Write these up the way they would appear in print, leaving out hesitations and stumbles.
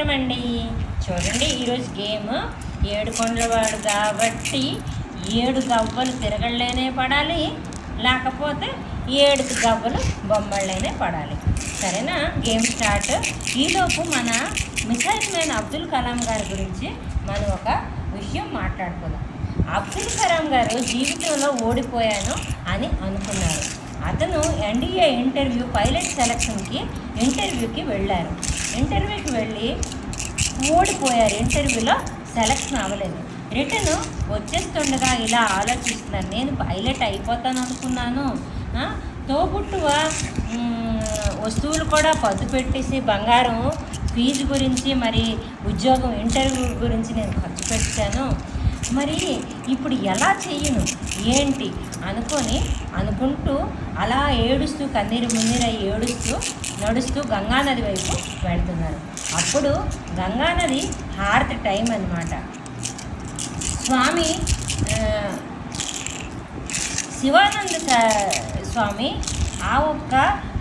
స్తోత్రం అండి. చూడండి, ఈరోజు గేమ్ 7 కొండలవాడు కాబట్టి 7 గవ్వలు తిరగళ్ళేనే పడాలి, లేకపోతే 7 గవ్వలు బొమ్మళ్ళైనే పడాలి. సరేనా? Game start. ఈలోపు మన మిసైల్ మ్యాన్ అబ్దుల్ కలాం గారి గురించి మనం ఒక విషయం మాట్లాడుకుందాం. అబ్దుల్ కలాం గారు జీవితంలో ఓడిపోయాను అని అనుకున్నారు. అతను ఎన్డీఏ పైలట్ సెలక్షన్కి ఇంటర్వ్యూకి వెళ్ళారు. ఇంటర్వ్యూకి వెళ్ళి ఓడిపోయారు. ఇంటర్వ్యూలో సెలక్షన్ అవ్వలేదు. రిటర్న్ వచ్చేస్తుండగా ఇలా ఆలోచిస్తున్నారు, నేను పైలట్ అయిపోతాను అనుకున్నాను, తోబుట్టువ వస్తువులు కూడా పద్దు పెట్టేసి బంగారం ఫీజు గురించి మరి ఉద్యోగం ఇంటర్వ్యూ గురించి నేను ఖర్చు పెట్టాను, మరి ఇప్పుడు ఎలా చెయ్యను ఏంటి అనుకుంటూ అలా ఏడుస్తూ కన్నీరు మున్నీరై ఏడుస్తూ నడుస్తూ గంగానది వైపు వెళ్తున్నారు. అప్పుడు గంగానది హారతి టైం అన్నమాట. స్వామి శివానంద స్వామి ఆ ఒక్క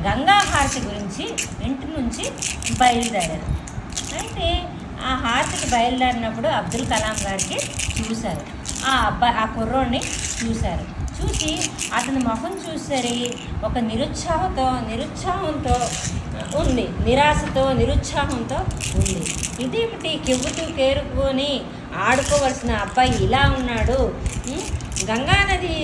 గంగా హారతి గురించి ఇంటి నుంచి బయలుదేరారు. అయితే ఆ హారతికి బయలుదేరినప్పుడు అబ్దుల్ కలాం గారికి చూశారు. ఆ కుర్రోడిని చూశారు. చూసి అతని ముఖం చూసరి ఒక నిరుత్సాహంతో ఉంది, నిరుత్సాహంతో ఉంది. ఇదేమిటి కెవ్వుతూ కేరుకొని ఆడుకోవలసిన అబ్బాయి ఇలా ఉన్నాడు, గంగానది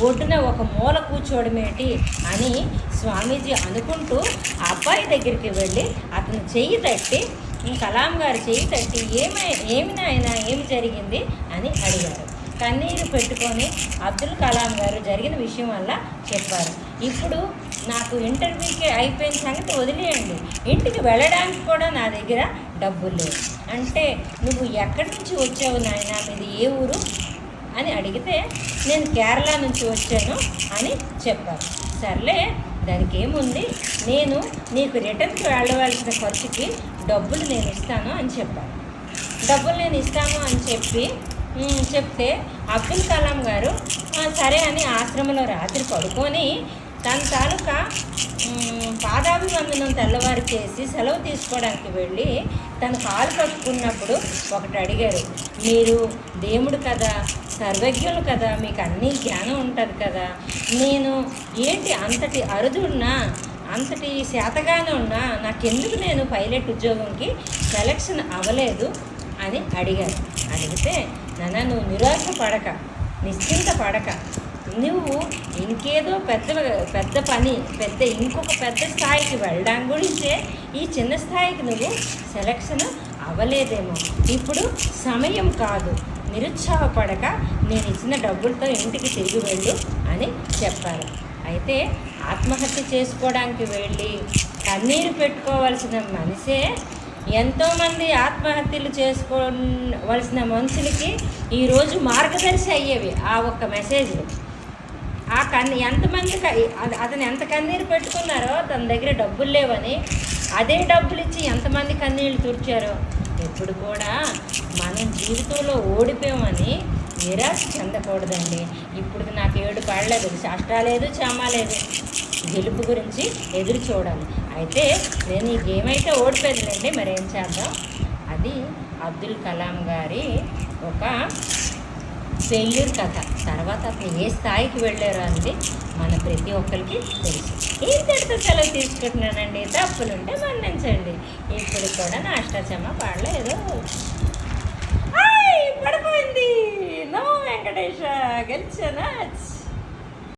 ఒడ్డున ఒక మూల కూర్చోవడమేంటి అని స్వామీజీ అనుకుంటూ ఆ అబ్బాయి దగ్గరికి వెళ్ళి అతను చెయ్యి తట్టి, కలాం గారు చెయ్యి తట్టి ఏమి నాయనా ఏమి జరిగింది అని అడిగారు. కన్నీరు పెట్టుకొని అబ్దుల్ కలాం గారు జరిగిన విషయం వల్ల చెప్పారు. ఇప్పుడు నాకు ఇంటర్వ్యూకి అయిపోయిన సంగతి వదిలేయండి, ఇంటికి వెళ్ళడానికి కూడా నా దగ్గర డబ్బులు లేవు. అంటే నువ్వు ఎక్కడి నుంచి వచ్చావు నాయనా, మీది ఏ ఊరు అని అడిగితే నేను కేరళ నుంచి వచ్చాను అని చెప్పారు. సర్లే దానికి ఏముంది, నేను నీకు రిటర్న్కి వెళ్ళవలసిన ఖర్చుకి డబ్బులు నేను ఇస్తాను అని చెప్పాను. డబ్బులు నేను ఇస్తాను అని చెప్తే అబ్దుల్ కలాం గారు సరే అని ఆశ్రమంలో రాత్రి పడుకొని తన తాలూకా పాదాభివందనం తెల్లవారు చేసి సెలవు తీసుకోవడానికి వెళ్ళి తను కాలు పట్టుకున్నప్పుడు ఒకటి అడిగారు, మీరు దేవుడు కదా, సర్వజ్ఞులు కదా, మీకు అన్నీ జ్ఞానం ఉంటుంది కదా, నేను ఏంటి అంతటి అరుదున్నా అంతటి శాతగానే ఉన్నా నాకెందుకు నేను పైలట్ ఉద్యోగంకి సెలక్షన్ అవ్వలేదు అని అడిగారు. అడిగితే నాన్న, నువ్వు నిరాశ పడక, నిశ్చింత పడక, నువ్వు ఇంకేదో పెద్ద పని ఇంకొక పెద్ద స్థాయికి వెళ్ళడం గురించే ఈ చిన్న స్థాయికి నువ్వు సెలక్షన్ అవ్వలేదేమో, ఇప్పుడు సమయం కాదు, నిరుత్సాహపడక నేను ఇచ్చిన డబ్బులతో ఇంటికి తిరిగి వెళ్ళు అని చెప్పారు. అయితే ఆత్మహత్య చేసుకోవడానికి వెళ్ళి కన్నీరు పెట్టుకోవాల్సిన మనిషే ఎంతోమంది ఆత్మహత్యలు చేసుకోవలసిన మనుషులకి ఈరోజు మార్గదర్శి అయ్యేవి ఆ ఒక్క మెసేజ్లు. ఎంతమంది అతను ఎంత కన్నీరు పెట్టుకున్నారో, తన దగ్గర డబ్బులు లేవని అదే డబ్బులు ఇచ్చి ఎంతమంది కన్నీళ్ళు తుడిచారో. ఎప్పుడు కూడా మనం జీవితంలో ఓడిపోయామని నిరాశ చెందకూడదండి. ఇప్పుడు నాకు 7 పడలేదు, శాస్త్రా లేదు, చామా లేదు, గెలుపు గురించి ఎదురు చూడాలి. అయితే నేను ఈ గేమ్ అయితే ఓడిపోయిందండి, మరేం చేద్దాం. అది అబ్దుల్ కలాం గారి ఒక ఫెయిల్యూర్ కథ. తర్వాత అతను ఏ స్థాయికి వెళ్ళారో అనేది మన ప్రతి ఒక్కరికి తెలుసు. ఇంతటితో సెలవు తీసుకుంటున్నానండి. తప్పులుంటే మన్నించండి. ఇప్పుడు కూడా నా అష్టాచమ్మ పాడలేదు, పడిపోయింది. నో వెంకటేశ గెలిచానా.